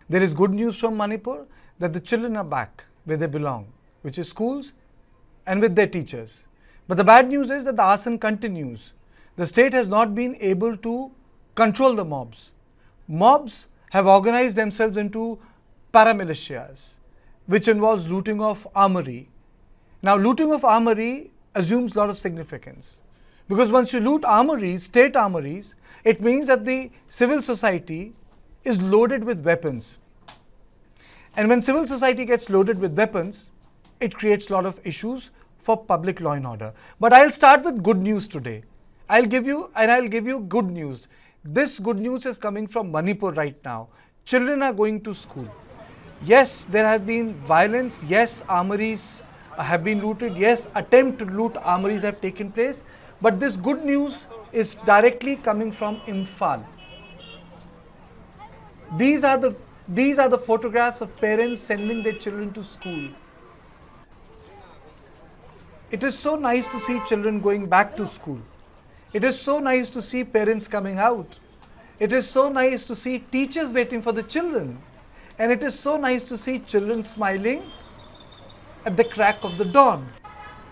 There is good news from Manipur that the children are back where they belong, which is schools and with their teachers. But the bad news is that the arson continues. The state has not been able to control the mobs. Mobs have organized themselves into paramilitias, which involves looting of armory. Now, looting of armory assumes a lot of significance. Because once you loot armories, state armories, it means that the civil society is loaded with weapons. And when civil society gets loaded with weapons, it creates a lot of issues for public law and order. But I'll start with good news today. I'll give you good news. This good news is coming from Manipur right now. Children are going to school. Yes, there has been violence. Yes, armories have been looted. Yes, attempt to loot armories have taken place. But this good news is directly coming from Imphal. These are the photographs of parents sending their children to school. It is so nice to see children going back to school. It is so nice to see parents coming out. It is so nice to see teachers waiting for the children. And it is so nice to see children smiling at the crack of the dawn.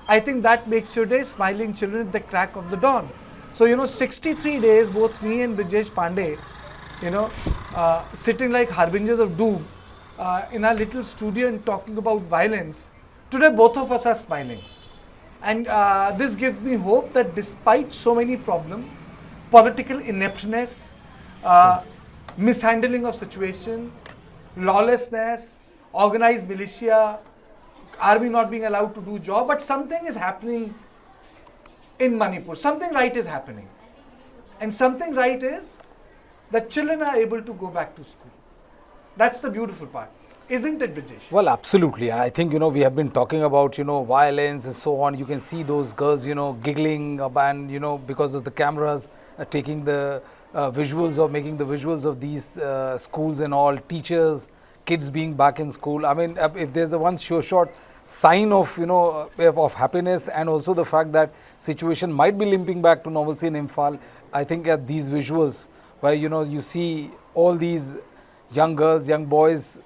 I think that makes your day, smiling children at the crack of the dawn. So, 63 days, both me and Brijesh Pandey, sitting like harbingers of doom in our little studio and talking about violence. Today, both of us are smiling. And this gives me hope that despite so many problems, political ineptness, mishandling of situation, lawlessness, organized militia, army not being allowed to do job, but something is happening in Manipur. Something right is happening. And something right is that children are able to go back to school. That's the beautiful part. Isn't it, Brijesh? Well, absolutely. I think, we have been talking about, violence and so on. You can see those girls, giggling and, because of the cameras taking the visuals or making the visuals of these schools and all, teachers, kids being back in school. I mean, if there's the one short sign of, of happiness, and also the fact that situation might be limping back to normalcy in Imphal, I think at these visuals where, you see all these young girls, young boys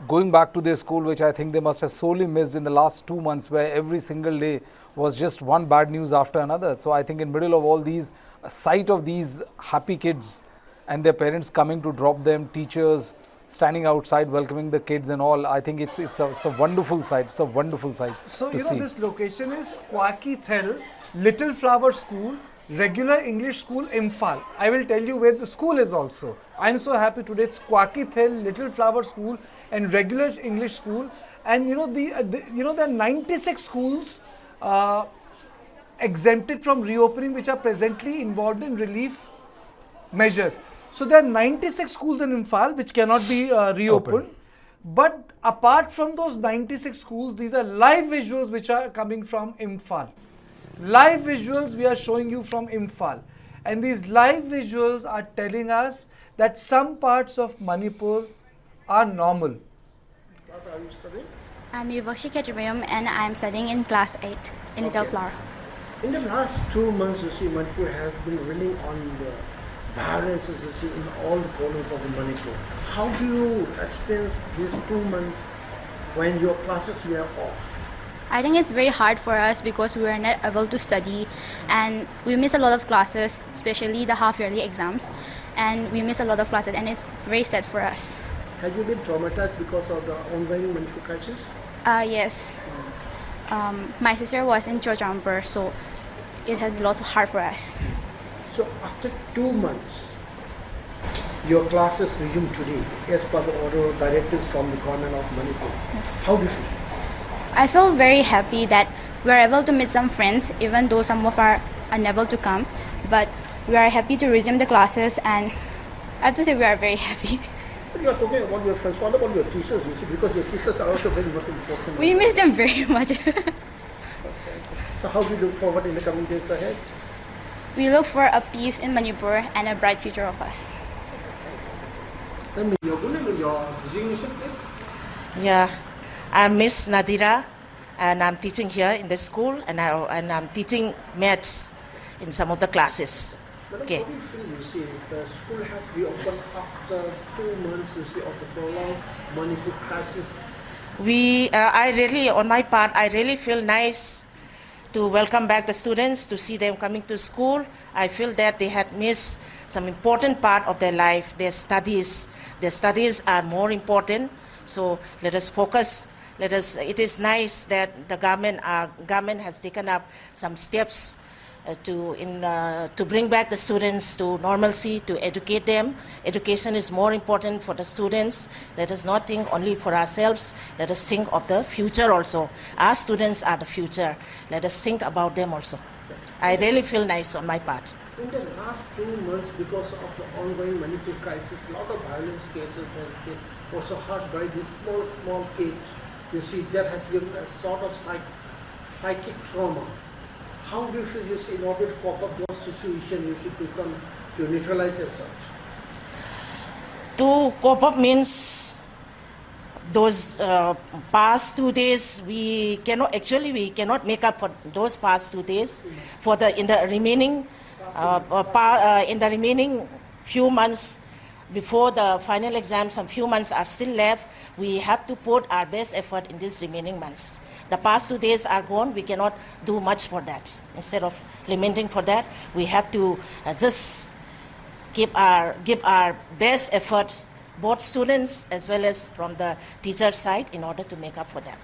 going back to their school, which I think they must have sorely missed in the last 2 months, where every single day was just one bad news after another. So I think in middle of all these, a sight of these happy kids and their parents coming to drop them, teachers standing outside welcoming the kids and all, I think it's a wonderful sight. It's a wonderful sight So, to see. this location is Kwaki Thel, Little Flower School, regular English school, Imphal. I will tell you where the school is also. I'm so happy today. It's Kwaki Thel, Little Flower School and regular English school. And there are 96 schools exempted from reopening, which are presently involved in relief measures. So there are 96 schools in Imphal which cannot be reopened. But apart from those 96 schools, these are live visuals which are coming from Imphal. Live visuals we are showing you from Imphal. And these live visuals are telling us that some parts of Manipur are normal. What are you studying? I'm Yuvashi Ketrimayam and I'm studying in class 8 in Little Flower. In the last 2 months, you see, Manipur has been running on the violence, you see, in all the corners of the Manipur. How do you experience these 2 months when your classes were off? I think it's very hard for us because we were not able to study and we miss a lot of classes, especially the half-yearly exams, and we miss a lot of classes and it's very sad for us. Have you been traumatized because of the ongoing Manipur crisis? Yes. My sister was in Chochampur, so it had lots of heart for us. So after 2 months, your classes resume today as per the order or directives from the government of Manipur. Yes. How do you feel? I feel very happy that we are able to meet some friends, even though some of are unable to come. But we are happy to resume the classes, and I have to say we are very happy. But you are talking about your friends. What about your teachers? You see, because your teachers are also very much important. We miss them very much. Okay. So how do you look forward in the coming days ahead? We look for a peace in Manipur and a bright future of us. Let me your good name and your designation, please. Yeah, I'm Miss Nadira, and I'm teaching here in the school, and I'm teaching maths in some of the classes. Madam, Okay. what do you feel, you see, the school has to be open after 2 months, you see, of the prolonged Manipur crisis? I really, on my part, I really feel nice to welcome back the students, to see them coming to school. I feel that they had missed some important part of their life, their studies. Their studies are more important, so let us focus. It is nice that the government has taken up some steps to bring back the students to normalcy, to educate them. Education is more important for the students. Let us not think only for ourselves. Let us think of the future also. Our students are the future. Let us think about them also. I really feel nice on my part. In the last 2 months, because of the ongoing Manipur crisis, a lot of violence cases have been also hurt by these small kids. You see, that has given a sort of psychic trauma. How do you feel, you see, in order to cope up those situations, you should become to neutralize as such? To cope up means those past 2 days we cannot make up for those past 2 days. In the remaining few months before the final exam, some few months are still left. We have to put our best effort in these remaining months. The past 2 days are gone. We cannot do much for that. Instead of lamenting for that, we have to just give our best effort, both students as well as from the teacher side, in order to make up for that.